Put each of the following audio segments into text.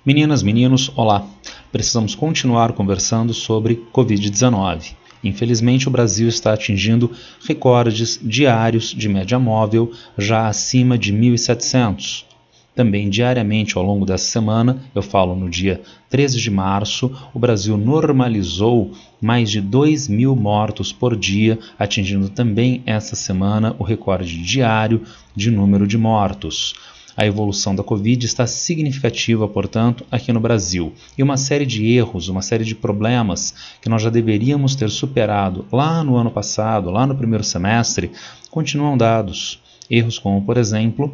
Meninas, meninos, olá! Precisamos continuar conversando sobre Covid-19. Infelizmente, o Brasil está atingindo recordes diários de média móvel já acima de 1.700. Também diariamente ao longo dessa semana, eu falo no dia 13 de março, o Brasil normalizou mais de 2.000 mortos por dia, atingindo também essa semana o recorde diário de número de mortos. A evolução da Covid está significativa, portanto, aqui no Brasil. E uma série de erros, uma série de problemas que nós já deveríamos ter superado lá no ano passado, lá no primeiro semestre, continuam dados. Erros como, por exemplo,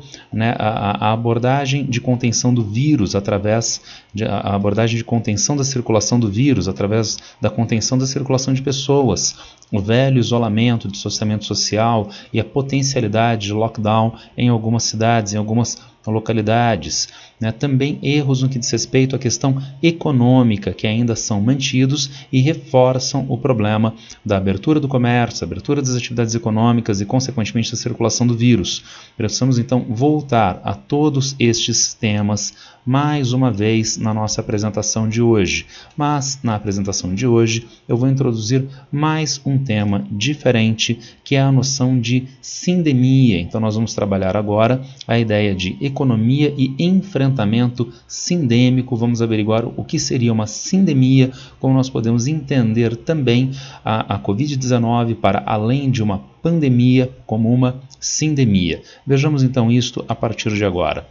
a abordagem de contenção do vírus a abordagem de contenção da circulação do vírus através da contenção da circulação de pessoas, o velho isolamento, distanciamento social e a potencialidade de lockdown em algumas cidades, em algumas localidades. Também erros no que diz respeito à questão econômica, que ainda são mantidos e reforçam o problema da abertura do comércio, abertura das atividades econômicas e, consequentemente, da circulação do vírus. Precisamos, então, voltar a todos estes temas mais uma vez na nossa apresentação de hoje. Mas, na apresentação de hoje, eu vou introduzir mais um tema diferente, que é a noção de sindemia. Então, nós vamos trabalhar agora a ideia de economia e enfrentamento sindêmico. Vamos averiguar o que seria uma sindemia, como nós podemos entender também a Covid-19 para além de uma pandemia como uma sindemia. Vejamos então isto a partir de agora.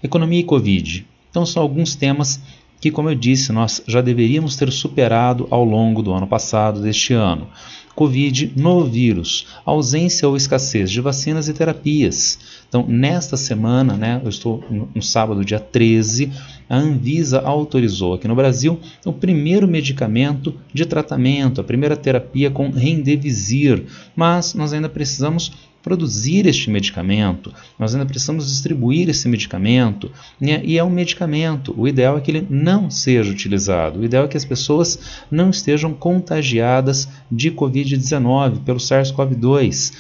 Economia e Covid. Então são alguns temas que, como eu disse, nós já deveríamos ter superado ao longo do ano passado, deste ano. Covid, novo vírus, ausência ou escassez de vacinas e terapias. Então, nesta semana, eu estou no sábado, dia 13, a Anvisa autorizou aqui no Brasil o primeiro medicamento de tratamento, a primeira terapia com Remdesivir, mas nós ainda precisamos produzir este medicamento, nós ainda precisamos distribuir esse medicamento, e é um medicamento, o ideal é que ele não seja utilizado, o ideal é que as pessoas não estejam contagiadas de Covid-19 pelo SARS-CoV-2,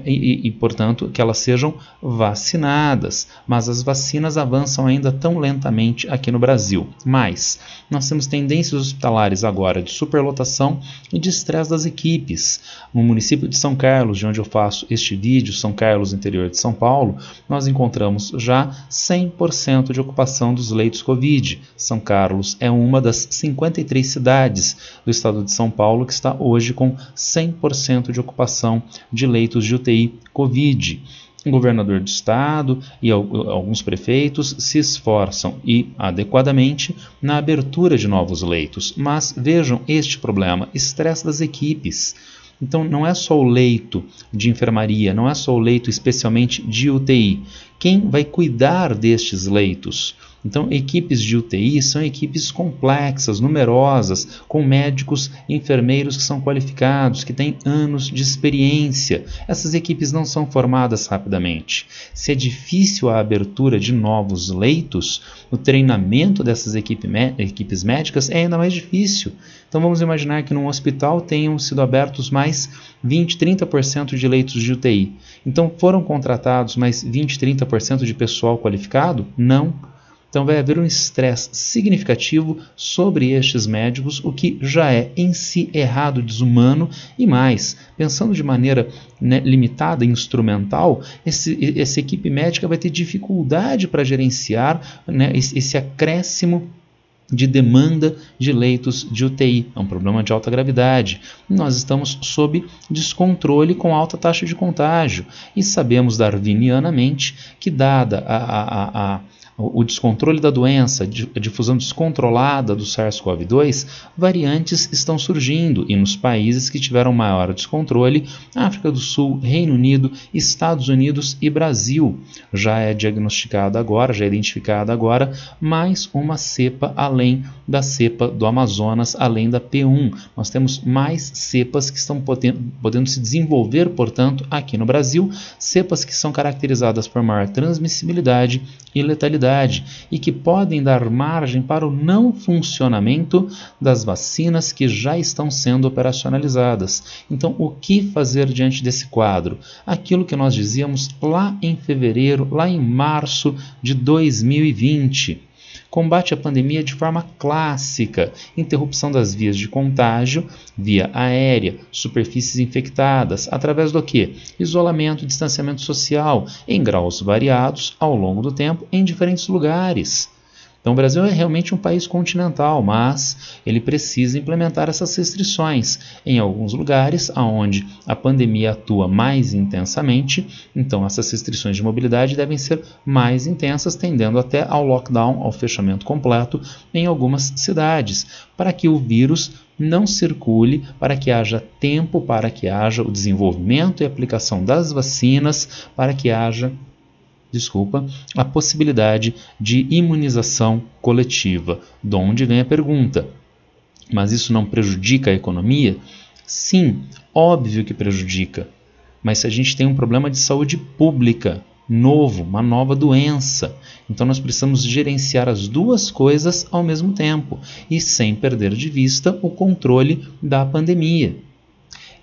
e, portanto, que elas sejam vacinadas, mas as vacinas avançam ainda tão lentamente aqui no Brasil. Mas nós temos tendências hospitalares agora de superlotação e de estresse das equipes. No município de São Carlos, de onde eu faço este vídeo, São Carlos, interior de São Paulo, nós encontramos já 100% de ocupação dos leitos Covid. São Carlos é uma das 53 cidades do estado de São Paulo que está hoje com 100% de ocupação de leitos de UTI Covid. O governador do estado e alguns prefeitos se esforçam adequadamente na abertura de novos leitos, mas vejam este problema, estresse das equipes. Então não é só o leito de enfermaria, não é só o leito especialmente de UTI. Quem vai cuidar destes leitos? Então, equipes de UTI são equipes complexas, numerosas, com médicos e enfermeiros que são qualificados, que têm anos de experiência. Essas equipes não são formadas rapidamente. Se é difícil a abertura de novos leitos, o treinamento dessas equipes médicas é ainda mais difícil. Então, vamos imaginar que num hospital tenham sido abertos mais 20, 30% de leitos de UTI. Então, foram contratados mais 20, 30% de pessoal qualificado? Não. Então vai haver um estresse significativo sobre estes médicos, o que já é em si errado, desumano e mais, pensando de maneira limitada e instrumental, essa equipe médica vai ter dificuldade para gerenciar esse acréscimo de demanda de leitos de UTI. É um problema de alta gravidade. Nós estamos sob descontrole com alta taxa de contágio e sabemos darwinianamente que, dada o descontrole da doença, a difusão descontrolada do SARS-CoV-2, variantes estão surgindo e nos países que tiveram maior descontrole, África do Sul, Reino Unido, Estados Unidos e Brasil. Já é diagnosticada agora, já é identificada agora mais uma cepa além da cepa do Amazonas, além da P1. Nós temos mais cepas que estão podendo se desenvolver, portanto, aqui no Brasil, cepas que são caracterizadas por maior transmissibilidade e letalidade. mobilidade e que podem dar margem para o não funcionamento das vacinas que já estão sendo operacionalizadas. Então, o que fazer diante desse quadro? Aquilo que nós dizíamos lá em fevereiro, lá em março de 2020. Combate à pandemia de forma clássica, interrupção das vias de contágio, via aérea, superfícies infectadas, através do quê? Isolamento e distanciamento social, em graus variados, ao longo do tempo, em diferentes lugares. Então o Brasil é realmente um país continental, mas ele precisa implementar essas restrições em alguns lugares onde a pandemia atua mais intensamente. Então essas restrições de mobilidade devem ser mais intensas, tendendo até ao lockdown, ao fechamento completo em algumas cidades, para que o vírus não circule, para que haja tempo, para que haja o desenvolvimento e aplicação das vacinas, para que haja a possibilidade de imunização coletiva. De onde vem a pergunta? Mas isso não prejudica a economia? Sim, óbvio que prejudica. Mas se a gente tem um problema de saúde pública novo, uma nova doença, então nós precisamos gerenciar as duas coisas ao mesmo tempo e sem perder de vista o controle da pandemia.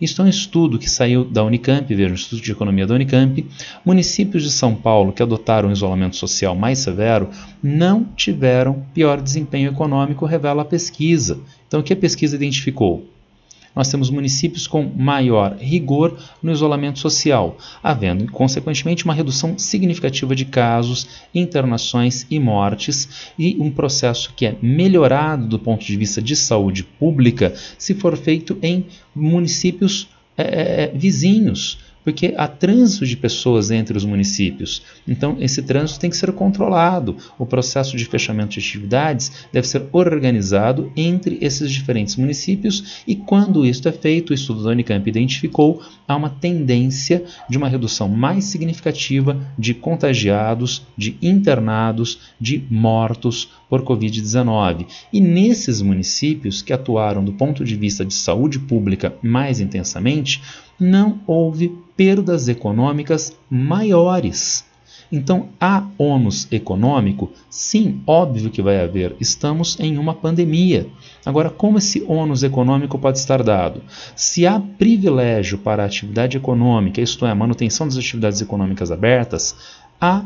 Isto é um estudo que saiu da Unicamp, veja, o Instituto de Economia da Unicamp. Municípios de São Paulo que adotaram um isolamento social mais severo não tiveram pior desempenho econômico, revela a pesquisa. Então, o que a pesquisa identificou? Nós temos municípios com maior rigor no isolamento social, havendo, consequentemente, uma redução significativa de casos, internações e mortes, e um processo que é melhorado do ponto de vista de saúde pública se for feito em municípios vizinhos, porque há trânsito de pessoas entre os municípios. Então, esse trânsito tem que ser controlado. O processo de fechamento de atividades deve ser organizado entre esses diferentes municípios e, quando isso é feito, o estudo da Unicamp identificou, há uma tendência de uma redução mais significativa de contagiados, de internados, de mortos por Covid-19. E nesses municípios que atuaram do ponto de vista de saúde pública mais intensamente, não houve perdas econômicas maiores. Então, há ônus econômico? Sim, óbvio que vai haver. Estamos em uma pandemia. Agora, como esse ônus econômico pode estar dado? Se há privilégio para a atividade econômica, isto é, a manutenção das atividades econômicas abertas, há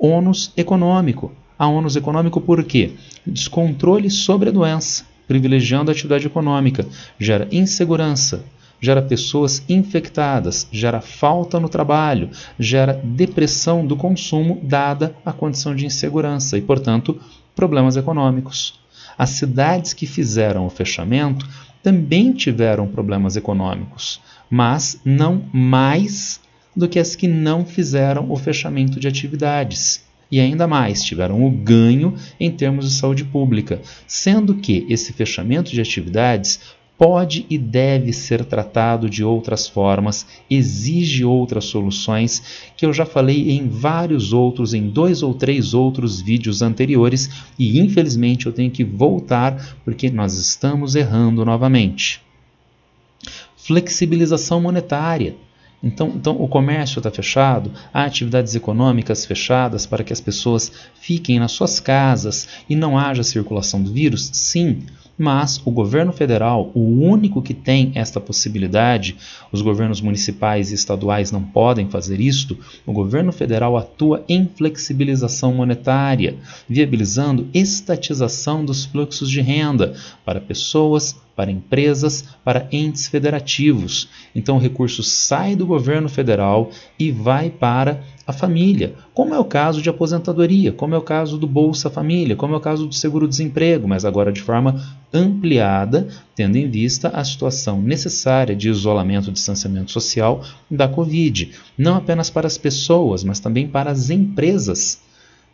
ônus econômico. Há ônus econômico por quê? Descontrole sobre a doença, privilegiando a atividade econômica, gera insegurança, gera pessoas infectadas, gera falta no trabalho, gera depressão do consumo dada a condição de insegurança e, portanto, problemas econômicos. As cidades que fizeram o fechamento também tiveram problemas econômicos, mas não mais do que as que não fizeram o fechamento de atividades. E ainda mais, tiveram o ganho em termos de saúde pública, sendo que esse fechamento de atividades pode e deve ser tratado de outras formas, exige outras soluções, que eu já falei em vários outros, em 2 ou 3 outros vídeos anteriores, e infelizmente eu tenho que voltar porque nós estamos errando novamente. Flexibilização monetária. Então o comércio está fechado, há atividades econômicas fechadas para que as pessoas fiquem nas suas casas e não haja circulação do vírus? Sim. Mas o governo federal, o único que tem esta possibilidade, os governos municipais e estaduais não podem fazer isto, o governo federal atua em flexibilização monetária, viabilizando estatização dos fluxos de renda para pessoas, para empresas, para entes federativos. Então o recurso sai do governo federal e vai para a família, como é o caso de aposentadoria, como é o caso do Bolsa Família, como é o caso do seguro-desemprego, mas agora de forma ampliada, tendo em vista a situação necessária de isolamento e distanciamento social da Covid, não apenas para as pessoas, mas também para as empresas,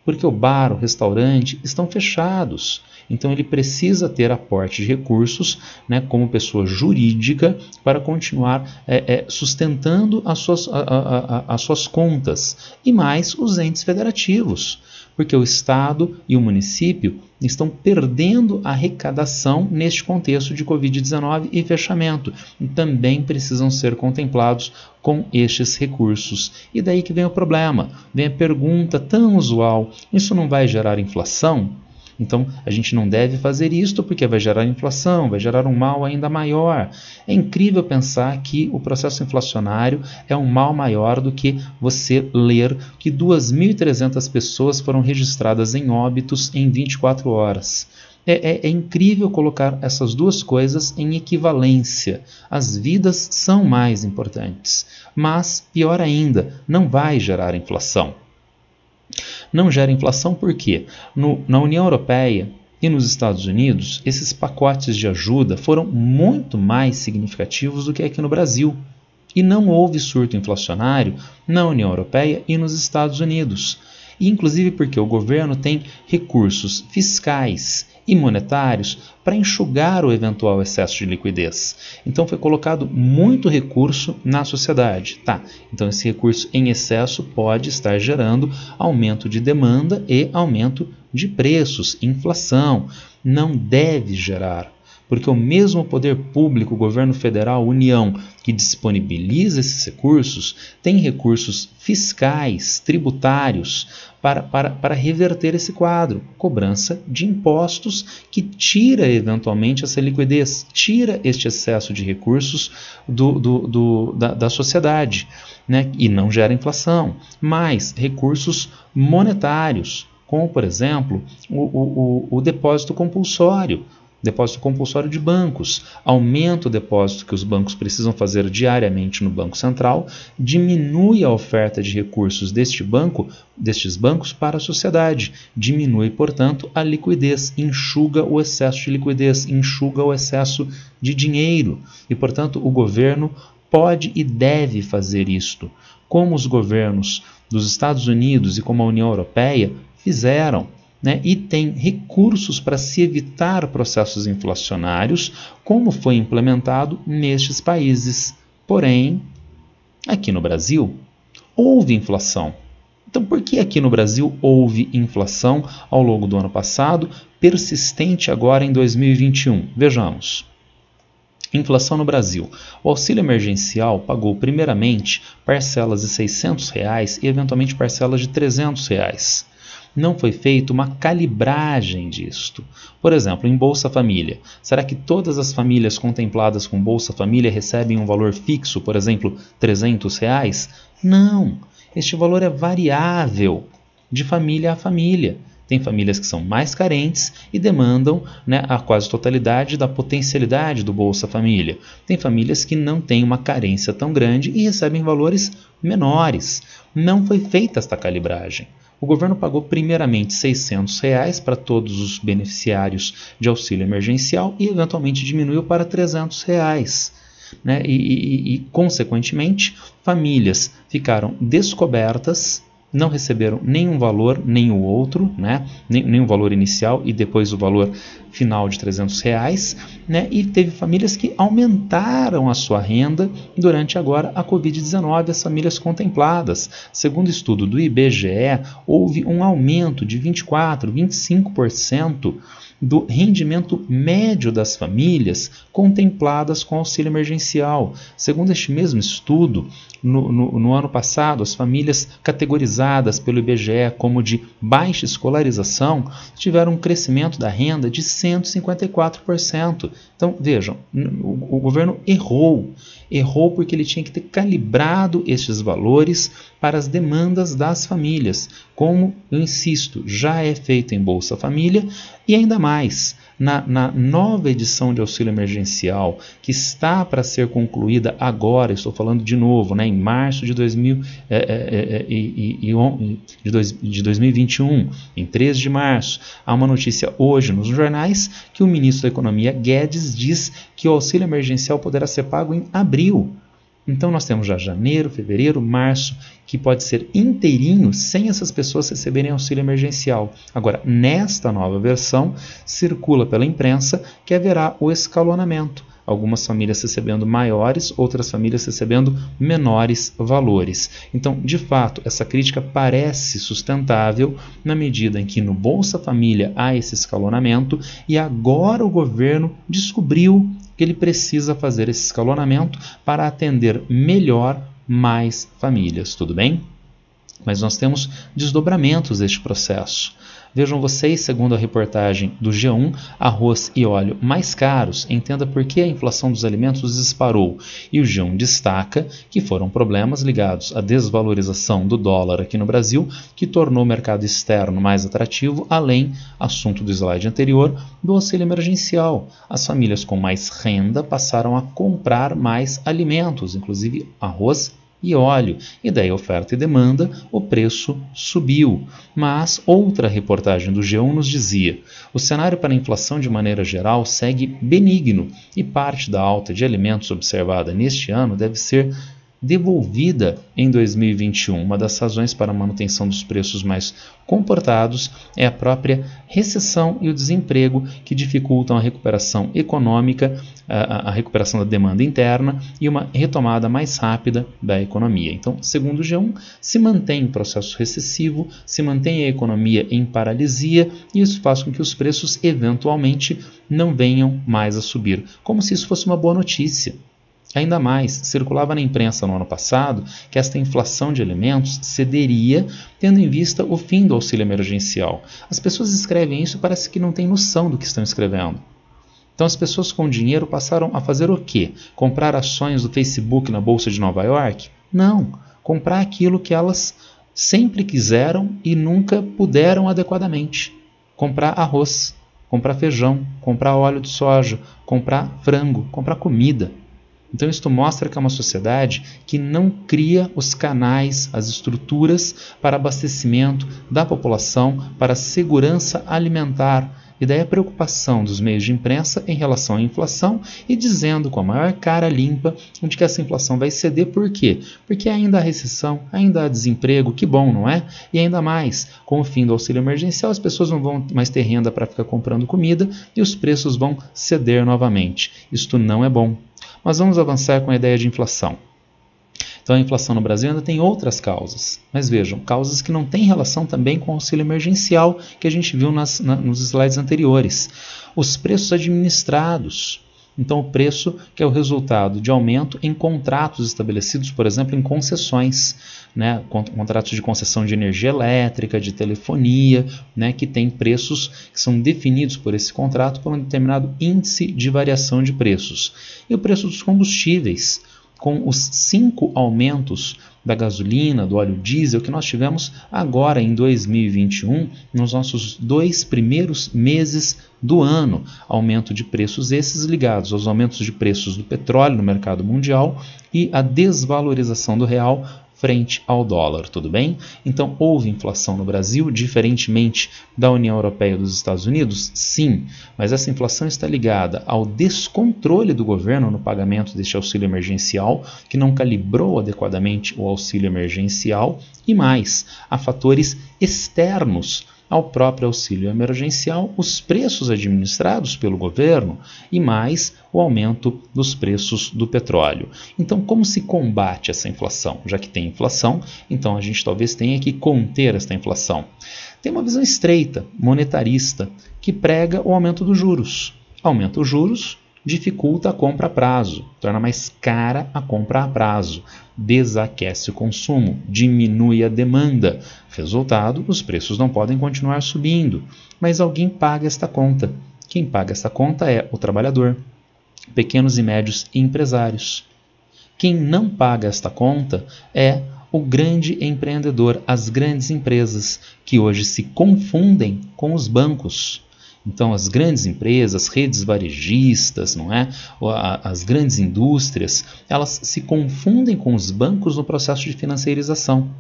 porque o bar, o restaurante estão fechados. Então ele precisa ter aporte de recursos, né, como pessoa jurídica para continuar sustentando as suas contas, e mais os entes federativos, porque o Estado e o município estão perdendo a arrecadação neste contexto de Covid-19 e fechamento, e também precisam ser contemplados com estes recursos. E daí que vem o problema, vem a pergunta tão usual: isso não vai gerar inflação? Então, a gente não deve fazer isto porque vai gerar inflação, vai gerar um mal ainda maior. É incrível pensar que o processo inflacionário é um mal maior do que você ler que 2.300 pessoas foram registradas em óbitos em 24 horas. É incrível colocar essas duas coisas em equivalência. As vidas são mais importantes, mas, pior ainda, não vai gerar inflação. Não gera inflação porque na União Europeia e nos Estados Unidos, esses pacotes de ajuda foram muito mais significativos do que aqui no Brasil. E não houve surto inflacionário na União Europeia e nos Estados Unidos. E inclusive porque o governo tem recursos fiscais e monetários para enxugar o eventual excesso de liquidez. Então foi colocado muito recurso na sociedade. Então esse recurso em excesso pode estar gerando aumento de demanda e aumento de preços, inflação. Não deve gerar, porque o mesmo poder público, o governo federal, União, que disponibiliza esses recursos, tem recursos fiscais, tributários, para reverter esse quadro. Cobrança de impostos que tira eventualmente essa liquidez, tira este excesso de recursos da sociedade, né? E não gera inflação. Mais recursos monetários, como por exemplo o depósito compulsório. Depósito compulsório de bancos, aumenta o depósito que os bancos precisam fazer diariamente no Banco Central, diminui a oferta de recursos destes bancos para a sociedade, diminui, portanto, a liquidez, enxuga o excesso de liquidez, enxuga o excesso de dinheiro e, portanto, o governo pode e deve fazer isto, como os governos dos Estados Unidos e como a União Europeia fizeram. E tem recursos para se evitar processos inflacionários, como foi implementado nestes países. Porém, aqui no Brasil, houve inflação. Então, por que aqui no Brasil houve inflação ao longo do ano passado, persistente agora em 2021? Vejamos. Inflação no Brasil. O auxílio emergencial pagou primeiramente parcelas de R$ 600 e eventualmente parcelas de R$ 300. Não foi feita uma calibragem disto. Por exemplo, em Bolsa Família, será que todas as famílias contempladas com Bolsa Família recebem um valor fixo, por exemplo, R$ 300? Não, este valor é variável de família a família. Tem famílias que são mais carentes e demandam a quase totalidade da potencialidade do Bolsa Família. Tem famílias que não têm uma carência tão grande e recebem valores menores. Não foi feita esta calibragem. O governo pagou primeiramente R$ 600 para todos os beneficiários de auxílio emergencial e eventualmente diminuiu para R$ 300. Consequentemente, famílias ficaram descobertas, não receberam nenhum valor, nem o outro, nem o valor inicial e depois o valor final de R$ 300, e teve famílias que aumentaram a sua renda durante agora a Covid-19, as famílias contempladas. Segundo estudo do IBGE, houve um aumento de 24%, 25% do rendimento médio das famílias contempladas com auxílio emergencial. Segundo este mesmo estudo, no ano passado, as famílias categorizadas pelo IBGE como de baixa escolarização tiveram um crescimento da renda de 154%. Então, vejam, o governo errou porque ele tinha que ter calibrado estes valores para as demandas das famílias. Como, eu insisto, já é feito em Bolsa Família e ainda mais, na nova edição de auxílio emergencial, que está para ser concluída agora, estou falando de novo, em março de 2021, em 13 de março, há uma notícia hoje nos jornais que o ministro da Economia, Guedes, diz que o auxílio emergencial poderá ser pago em abril. Então nós temos já janeiro, fevereiro, março, que pode ser inteirinho sem essas pessoas receberem auxílio emergencial. Agora, nesta nova versão, circula pela imprensa que haverá o escalonamento. Algumas famílias recebendo maiores, outras famílias recebendo menores valores. Então, de fato, essa crítica parece sustentável na medida em que no Bolsa Família há esse escalonamento e agora o governo descobriu que ele precisa fazer esse escalonamento para atender melhor mais famílias, tudo bem? Mas nós temos desdobramentos deste processo. Vejam vocês, segundo a reportagem do G1, arroz e óleo mais caros. Entenda por que a inflação dos alimentos disparou. E o G1 destaca que foram problemas ligados à desvalorização do dólar aqui no Brasil, que tornou o mercado externo mais atrativo, além, assunto do slide anterior, do auxílio emergencial. As famílias com mais renda passaram a comprar mais alimentos, inclusive arroz e óleo, e daí oferta e demanda, o preço subiu. Mas outra reportagem do G1 nos dizia: o cenário para a inflação de maneira geral segue benigno e parte da alta de alimentos observada neste ano deve ser devolvida em 2021. Uma das razões para a manutenção dos preços mais comportados é a própria recessão e o desemprego, que dificultam a recuperação econômica, a recuperação da demanda interna e uma retomada mais rápida da economia. Então, segundo o G1, se mantém o processo recessivo, se mantém a economia em paralisia e isso faz com que os preços eventualmente não venham mais a subir, como se isso fosse uma boa notícia. Ainda mais, circulava na imprensa no ano passado que esta inflação de alimentos cederia, tendo em vista o fim do auxílio emergencial. As pessoas escrevem isso e parece que não têm noção do que estão escrevendo. Então as pessoas com dinheiro passaram a fazer o quê? Comprar ações do Facebook na Bolsa de Nova York? Não, comprar aquilo que elas sempre quiseram e nunca puderam adequadamente. Comprar arroz, comprar feijão, comprar óleo de soja, comprar frango, comprar comida. Então isto mostra que é uma sociedade que não cria os canais, as estruturas para abastecimento da população, para segurança alimentar. E daí a preocupação dos meios de imprensa em relação à inflação e dizendo com a maior cara limpa de que essa inflação vai ceder. Por quê? Porque ainda há recessão, ainda há desemprego, que bom, não é? E ainda mais, com o fim do auxílio emergencial, as pessoas não vão mais ter renda para ficar comprando comida e os preços vão ceder novamente. Isto não é bom. Mas vamos avançar com a ideia de inflação. Então a inflação no Brasil ainda tem outras causas, mas vejam, causas que não têm relação também com o auxílio emergencial que a gente viu nos slides anteriores. Os preços administrados. Então o preço que é o resultado de aumento em contratos estabelecidos, por exemplo, em concessões, né? Contratos de concessão de energia elétrica, de telefonia, né? Que tem preços que são definidos por esse contrato por um determinado índice de variação de preços. E o preço dos combustíveis, com os 5 aumentos da gasolina, do óleo diesel que nós tivemos agora em 2021, nos nossos 2 primeiros meses do ano. Aumento de preços esses ligados aos aumentos de preços do petróleo no mercado mundial e a desvalorização do real frente ao dólar, tudo bem? Então, houve inflação no Brasil, diferentemente da União Europeia e dos Estados Unidos? Sim, mas essa inflação está ligada ao descontrole do governo no pagamento deste auxílio emergencial, que não calibrou adequadamente o auxílio emergencial, e mais, a fatores externos ao próprio auxílio emergencial, os preços administrados pelo governo e mais o aumento dos preços do petróleo. Então, como se combate essa inflação? Já que tem inflação, então a gente talvez tenha que conter esta inflação. Tem uma visão estreita, monetarista, que prega o aumento dos juros. Aumenta os juros, dificulta a compra a prazo, torna mais cara a compra a prazo, desaquece o consumo, diminui a demanda. Resultado, os preços não podem continuar subindo, mas alguém paga esta conta. Quem paga esta conta é o trabalhador, pequenos e médios empresários. Quem não paga esta conta é o grande empreendedor, as grandes empresas, que hoje se confundem com os bancos. Então, as grandes empresas, redes varejistas, não é? As grandes indústrias, elas se confundem com os bancos no processo de financiarização.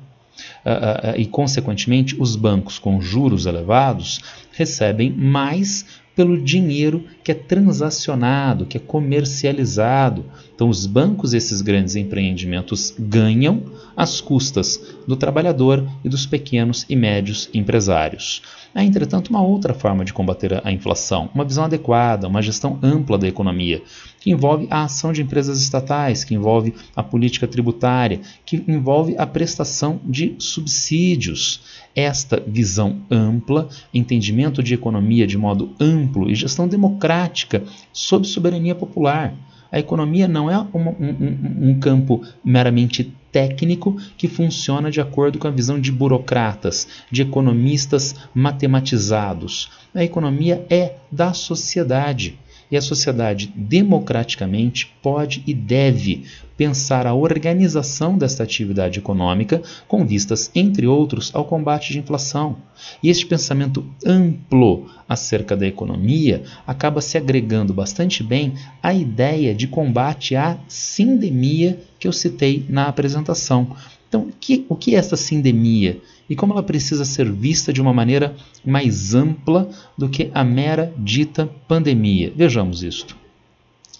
E, consequentemente, os bancos com juros elevados recebem mais pelo dinheiro que é transacionado, que é comercializado. Então, os bancos, esses grandes empreendimentos, ganham às custas do trabalhador e dos pequenos e médios empresários. Há, entretanto, uma outra forma de combater a inflação, uma visão adequada, uma gestão ampla da economia, que envolve a ação de empresas estatais, que envolve a política tributária, que envolve a prestação de subsídios. Esta visão ampla, entendimento de economia de modo amplo e gestão democrática sob soberania popular. A economia não é um campo meramente técnico que funciona de acordo com a visão de burocratas, de economistas matematizados. A economia é da sociedade. E a sociedade, democraticamente, pode e deve pensar a organização desta atividade econômica com vistas, entre outros, ao combate de inflação. E este pensamento amplo acerca da economia acaba se agregando bastante bem à ideia de combate à sindemia que eu citei na apresentação. Então, o que é essa sindemia? E como ela precisa ser vista de uma maneira mais ampla do que a mera dita pandemia? Vejamos isto.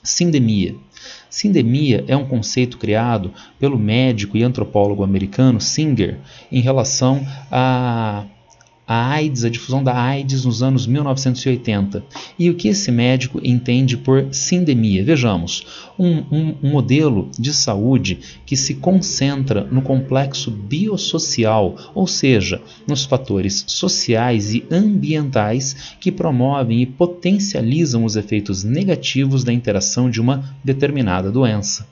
Sindemia. Sindemia é um conceito criado pelo médico e antropólogo americano Singer em relação a AIDS, a difusão da AIDS nos anos 1980. E o que esse médico entende por sindemia? Vejamos, um modelo de saúde que se concentra no complexo biosocial, ou seja, nos fatores sociais e ambientais que promovem e potencializam os efeitos negativos da interação de uma determinada doença.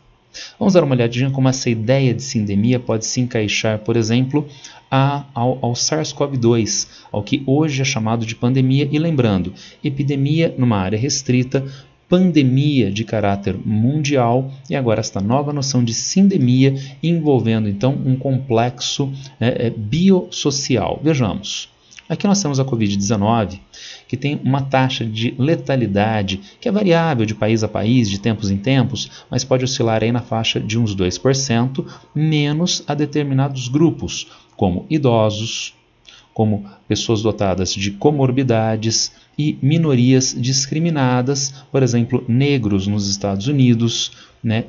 Vamos dar uma olhadinha como essa ideia de sindemia pode se encaixar, por exemplo, ao SARS-CoV-2, ao que hoje é chamado de pandemia, e lembrando, epidemia numa área restrita, pandemia de caráter mundial e agora esta nova noção de sindemia envolvendo então um complexo biosocial. Vejamos. Aqui nós temos a Covid-19, que tem uma taxa de letalidade que é variável de país a país, de tempos em tempos, mas pode oscilar aí na faixa de uns 2%, menos a determinados grupos, como idosos, como pessoas dotadas de comorbidades e minorias discriminadas, por exemplo, negros nos Estados Unidos,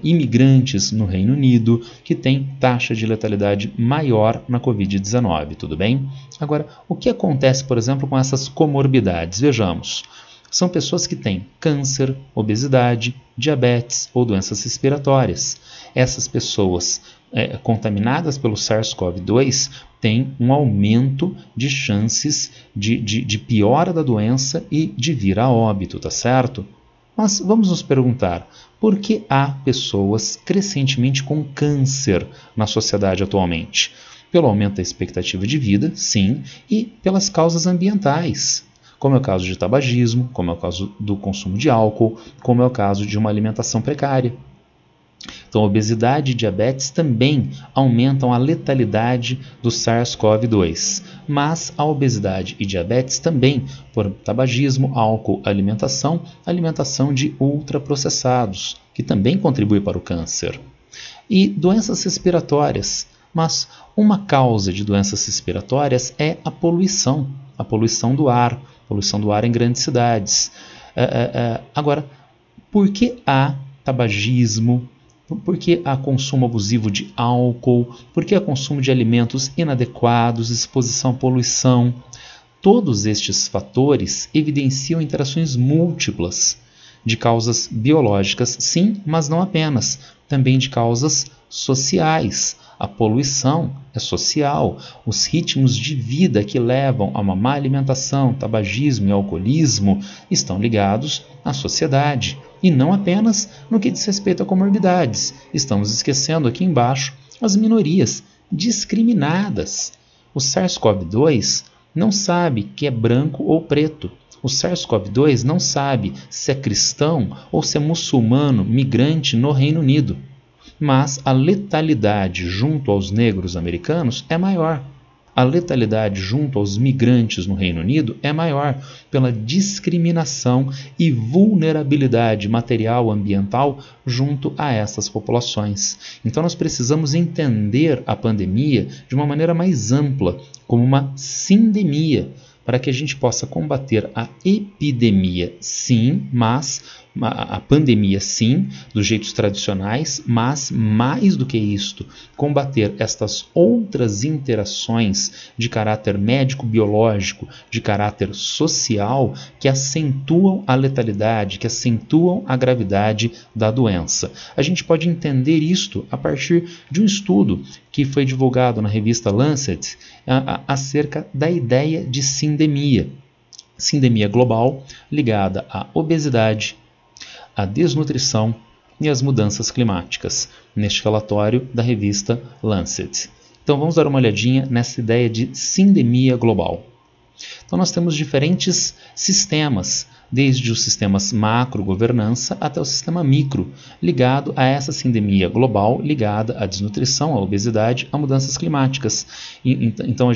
imigrantes no Reino Unido, que têm taxa de letalidade maior na Covid-19, tudo bem? Agora, o que acontece, por exemplo, com essas comorbidades? Vejamos. São pessoas que têm câncer, obesidade, diabetes ou doenças respiratórias. Essas pessoas contaminadas pelo SARS-CoV-2 têm um aumento de chances de piora da doença e de vir a óbito, tá certo? Mas vamos nos perguntar, por que há pessoas crescentemente com câncer na sociedade atualmente? Pelo aumento da expectativa de vida, sim, e pelas causas ambientais, como é o caso de tabagismo, como é o caso do consumo de álcool, como é o caso de uma alimentação precária. Então, obesidade e diabetes também aumentam a letalidade do SARS-CoV-2, mas a obesidade e diabetes também por tabagismo, álcool, alimentação de ultraprocessados, que também contribui para o câncer. E doenças respiratórias, mas uma causa de doenças respiratórias é a poluição do ar em grandes cidades. Agora, por que há tabagismo? Por que há consumo abusivo de álcool? Por que há consumo de alimentos inadequados, exposição à poluição? Todos estes fatores evidenciam interações múltiplas de causas biológicas, sim, mas não apenas, também de causas sociais. A poluição é social, os ritmos de vida que levam a uma má alimentação, tabagismo e alcoolismo estão ligados à sociedade, e não apenas no que diz respeito a comorbidades. Estamos esquecendo aqui embaixo as minorias discriminadas. O SARS-CoV-2 não sabe que é branco ou preto. O SARS-CoV-2 não sabe se é cristão ou se é muçulmano migrante no Reino Unido. Mas a letalidade junto aos negros americanos é maior. A letalidade junto aos migrantes no Reino Unido é maior pela discriminação e vulnerabilidade material ambiental junto a essas populações. Então nós precisamos entender a pandemia de uma maneira mais ampla, como uma sindemia, para que a gente possa combater a epidemia, sim, mas a pandemia, sim, dos jeitos tradicionais, mas mais do que isto, combater estas outras interações de caráter médico-biológico, de caráter social, que acentuam a letalidade, que acentuam a gravidade da doença. A gente pode entender isto a partir de um estudo que foi divulgado na revista Lancet acerca da ideia de sindemia. Sindemia global ligada à obesidade, à desnutrição e às mudanças climáticas, neste relatório da revista Lancet. Então vamos dar uma olhadinha nessa ideia de sindemia global. Então nós temos diferentes sistemas, desde os sistemas macro-governança até o sistema micro, ligado a essa sindemia global, ligada à desnutrição, à obesidade, a mudanças climáticas. Então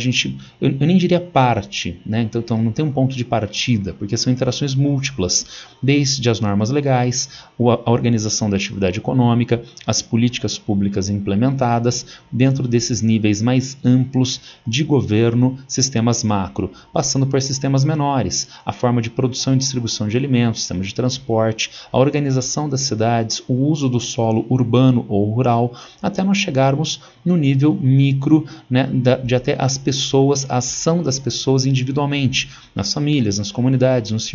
eu nem diria parte, né? Então não tem um ponto de partida, porque são interações múltiplas, desde as normas legais, a organização da atividade econômica, as políticas públicas implementadas, dentro desses níveis mais amplos de governo, sistemas macro, passando por sistemas menores, a forma de produção e distribuição de alimentos, sistema de transporte, a organização das cidades, o uso do solo urbano ou rural, até nós chegarmos no nível micro, né, de até as pessoas, a ação das pessoas individualmente, nas famílias, nas comunidades, nos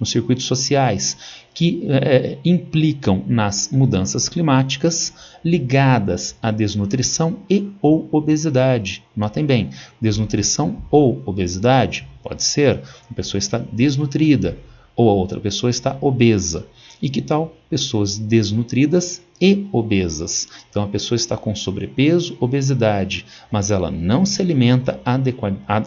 circuitos sociais, que implicam nas mudanças climáticas ligadas à desnutrição e ou obesidade. Notem bem, desnutrição ou obesidade pode ser a pessoa está desnutrida ou a outra pessoa está obesa. E que tal pessoas desnutridas e obesas? Então a pessoa está com sobrepeso, obesidade, mas ela não se alimenta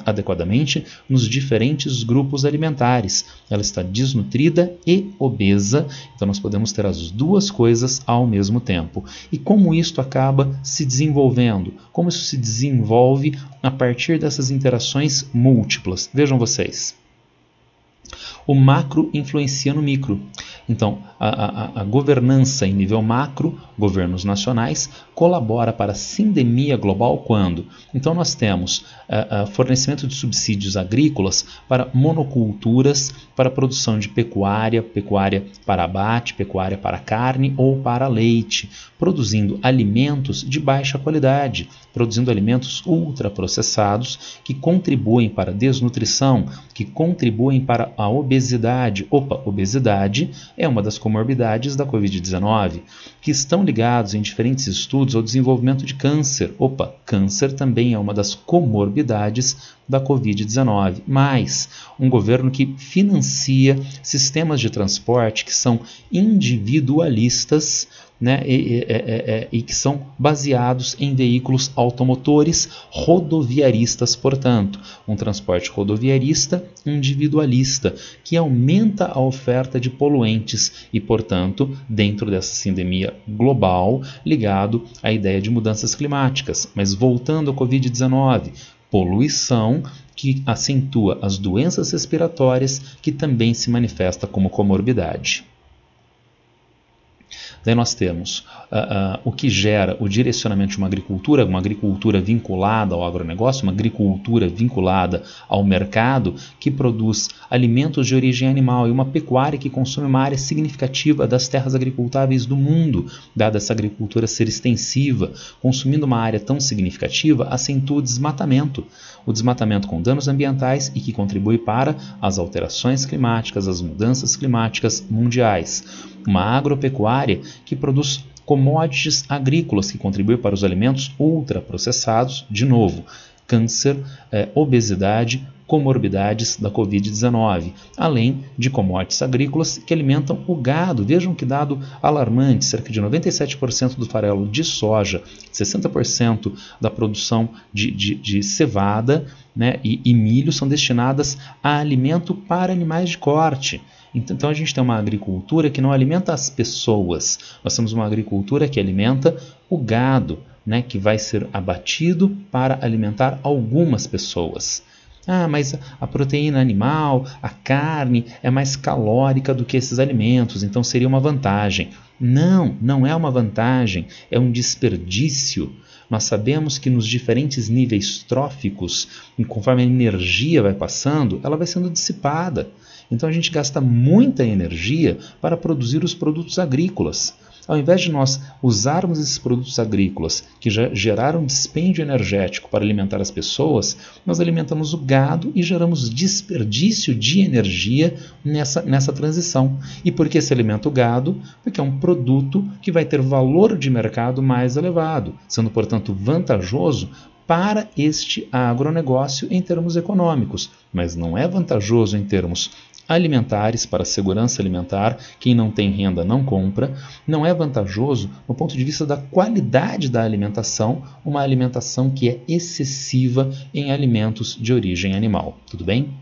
adequadamente nos diferentes grupos alimentares. Ela está desnutrida e obesa, então nós podemos ter as duas coisas ao mesmo tempo. E como isto acaba se desenvolvendo? Como isso se desenvolve a partir dessas interações múltiplas? Vejam vocês. O macro influencia no micro. Então, a governança em nível macro, governos nacionais, colabora para a sindemia global quando? Então, nós temos fornecimento de subsídios agrícolas para monoculturas, para a produção de pecuária para abate, pecuária para carne ou para leite, produzindo alimentos de baixa qualidade, produzindo alimentos ultraprocessados que contribuem para a desnutrição, que contribuem para a obesidade. Obesidade é uma das comorbidades da Covid-19, que estão ligados em diferentes estudos ao desenvolvimento de câncer. Câncer também é uma das comorbidades da Covid-19. Mas um governo que financia sistemas de transporte que são individualistas, né, e que são baseados em veículos automotores rodoviaristas, portanto, um transporte rodoviarista individualista, que aumenta a oferta de poluentes e, portanto, dentro dessa sindemia global, ligado à ideia de mudanças climáticas. Mas voltando à Covid-19, poluição que acentua as doenças respiratórias, que também se manifesta como comorbidade. Daí nós temos o que gera o direcionamento de uma agricultura vinculada ao agronegócio, uma agricultura vinculada ao mercado, que produz alimentos de origem animal, e uma pecuária que consome uma área significativa das terras agricultáveis do mundo, dada essa agricultura ser extensiva. Consumindo uma área tão significativa, acentua o desmatamento com danos ambientais e que contribui para as alterações climáticas, as mudanças climáticas mundiais. Uma agropecuária que produz commodities agrícolas que contribuem para os alimentos ultraprocessados, de novo, câncer, obesidade, comorbidades da Covid-19, além de commodities agrícolas que alimentam o gado. Vejam que dado alarmante, cerca de 97% do farelo de soja, 60% da produção de cevada, né, e milho são destinadas a alimento para animais de corte. Então a gente tem uma agricultura que não alimenta as pessoas, nós temos uma agricultura que alimenta o gado, né, que vai ser abatido para alimentar algumas pessoas. Mas a proteína animal, a carne, é mais calórica do que esses alimentos, então seria uma vantagem. Não é uma vantagem, é um desperdício. Nós sabemos que nos diferentes níveis tróficos, conforme a energia vai passando, ela vai sendo dissipada. Então a gente gasta muita energia para produzir os produtos agrícolas. Ao invés de nós usarmos esses produtos agrícolas que já geraram dispêndio energético para alimentar as pessoas, nós alimentamos o gado e geramos desperdício de energia nessa transição. E por que se alimenta o gado? Porque é um produto que vai ter valor de mercado mais elevado, sendo, portanto, vantajoso para este agronegócio em termos econômicos, mas não é vantajoso em termos alimentares, para a segurança alimentar. Quem não tem renda não compra. Não é vantajoso no ponto de vista da qualidade da alimentação, uma alimentação que é excessiva em alimentos de origem animal. Tudo bem?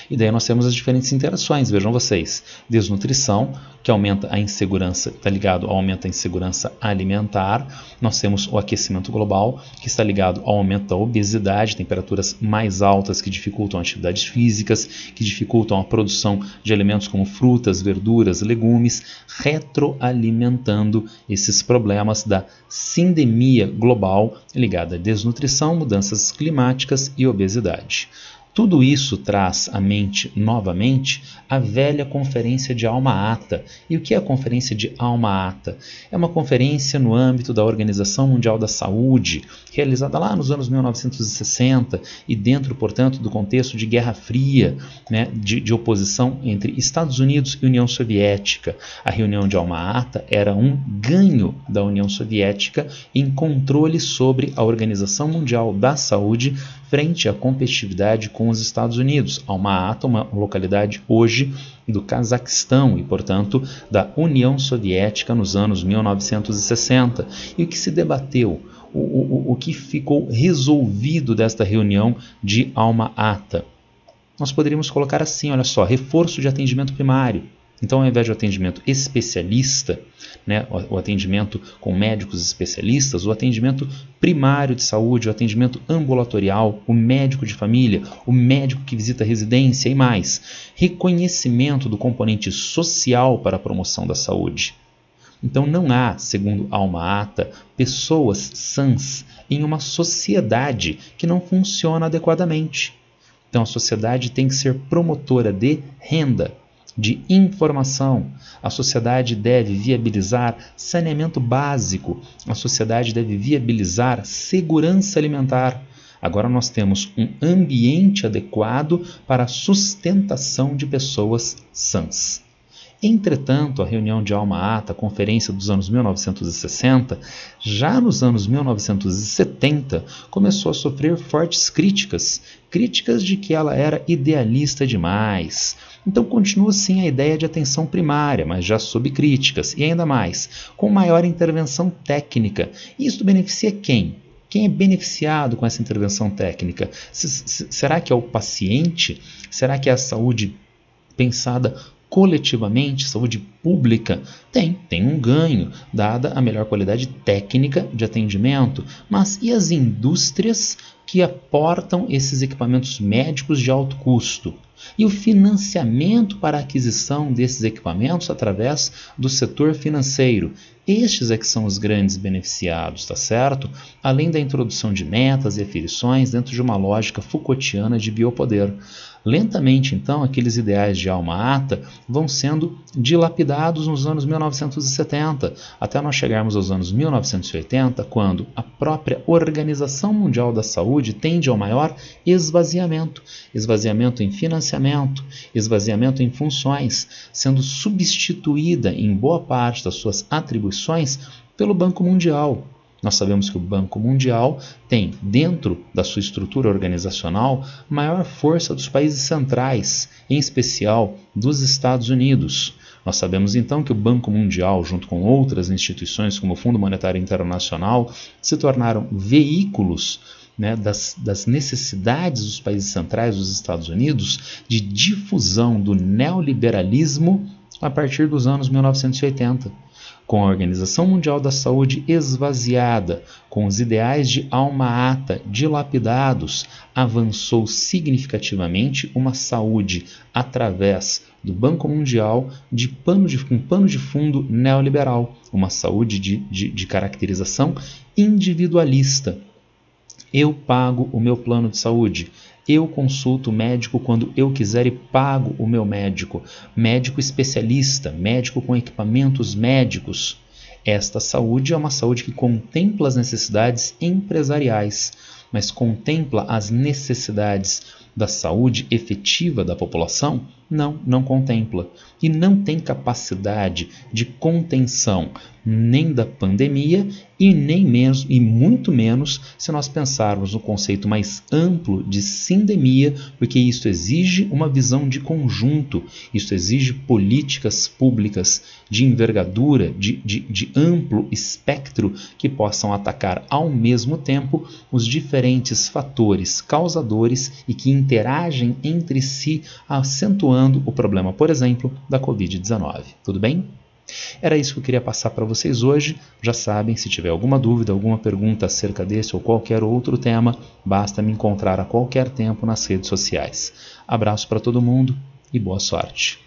E daí nós temos as diferentes interações, vejam vocês. Desnutrição, que aumenta a insegurança, está ligado ao aumento da insegurança alimentar. Nós temos o aquecimento global, que está ligado ao aumento da obesidade, temperaturas mais altas que dificultam atividades físicas, que dificultam a produção de alimentos como frutas, verduras, legumes, retroalimentando esses problemas da sindemia global ligada à desnutrição, mudanças climáticas e obesidade. Tudo isso traz à mente, novamente, a velha Conferência de Alma-Ata. E o que é a Conferência de Alma-Ata? É uma conferência no âmbito da Organização Mundial da Saúde, realizada lá nos anos 1960 e dentro, portanto, do contexto de Guerra Fria, né, de oposição entre Estados Unidos e União Soviética. A reunião de Alma-Ata era um ganho da União Soviética em controle sobre a Organização Mundial da Saúde frente à competitividade com os Estados Unidos. Alma-Ata, uma localidade hoje do Cazaquistão e, portanto, da União Soviética nos anos 1960. E o que se debateu? O que ficou resolvido desta reunião de Alma-Ata? Nós poderíamos colocar assim, olha só, reforço de atendimento primário. Então, ao invés de atendimento especialista, né, o atendimento com médicos especialistas, o atendimento primário de saúde, o atendimento ambulatorial, o médico de família, o médico que visita a residência e mais. Reconhecimento do componente social para a promoção da saúde. Então não há, segundo Alma-Ata, pessoas sãs em uma sociedade que não funciona adequadamente. Então a sociedade tem que ser promotora de renda, de informação. A sociedade deve viabilizar saneamento básico. A sociedade deve viabilizar segurança alimentar. Agora nós temos um ambiente adequado para a sustentação de pessoas sãs. Entretanto, a reunião de Alma-Ata, a conferência dos anos 1960, já nos anos 1970, começou a sofrer fortes críticas de que ela era idealista demais. Então continua sim a ideia de atenção primária, mas já sob críticas, e ainda mais, com maior intervenção técnica. E isso beneficia quem? Quem é beneficiado com essa intervenção técnica? Será que é o paciente? Será que é a saúde pensada coletivamente, saúde pública? Tem um ganho, dada a melhor qualidade técnica de atendimento. Mas e as indústrias que aportam esses equipamentos médicos de alto custo? E o financiamento para a aquisição desses equipamentos através do setor financeiro? Estes é que são os grandes beneficiados, tá certo? Além da introdução de metas e aferições dentro de uma lógica Foucaultiana de biopoder. Lentamente, então, aqueles ideais de Alma-Ata vão sendo dilapidados nos anos 1970, até nós chegarmos aos anos 1980, quando a própria Organização Mundial da Saúde tende ao maior esvaziamento. Esvaziamento em financiamento, esvaziamento em funções, sendo substituída em boa parte das suas atribuições pelo Banco Mundial. Nós sabemos que o Banco Mundial tem, dentro da sua estrutura organizacional, maior força dos países centrais, em especial dos Estados Unidos. Nós sabemos então que o Banco Mundial, junto com outras instituições como o Fundo Monetário Internacional, se tornaram veículos, né, das necessidades dos países centrais dos Estados Unidos de difusão do neoliberalismo a partir dos anos 1980. Com a Organização Mundial da Saúde esvaziada, com os ideais de Alma Ata dilapidados, avançou significativamente uma saúde através do Banco Mundial com pano de fundo neoliberal, uma saúde de caracterização individualista. Eu pago o meu plano de saúde. Eu consulto o médico quando eu quiser e pago o meu médico. Médico especialista, médico com equipamentos médicos. Esta saúde é uma saúde que contempla as necessidades empresariais, mas contempla as necessidades da saúde efetiva da população? Não contempla. E não tem capacidade de contenção nem da pandemia e muito menos se nós pensarmos no conceito mais amplo de sindemia, porque isso exige uma visão de conjunto, isso exige políticas públicas de envergadura, de amplo espectro que possam atacar ao mesmo tempo os diferentes fatores causadores e que interagem entre si, acentuando o problema, por exemplo, da Covid-19. Tudo bem? Era isso que eu queria passar para vocês hoje. Já sabem, se tiver alguma dúvida, alguma pergunta acerca desse ou qualquer outro tema, basta me encontrar a qualquer tempo nas redes sociais. Abraço para todo mundo e boa sorte.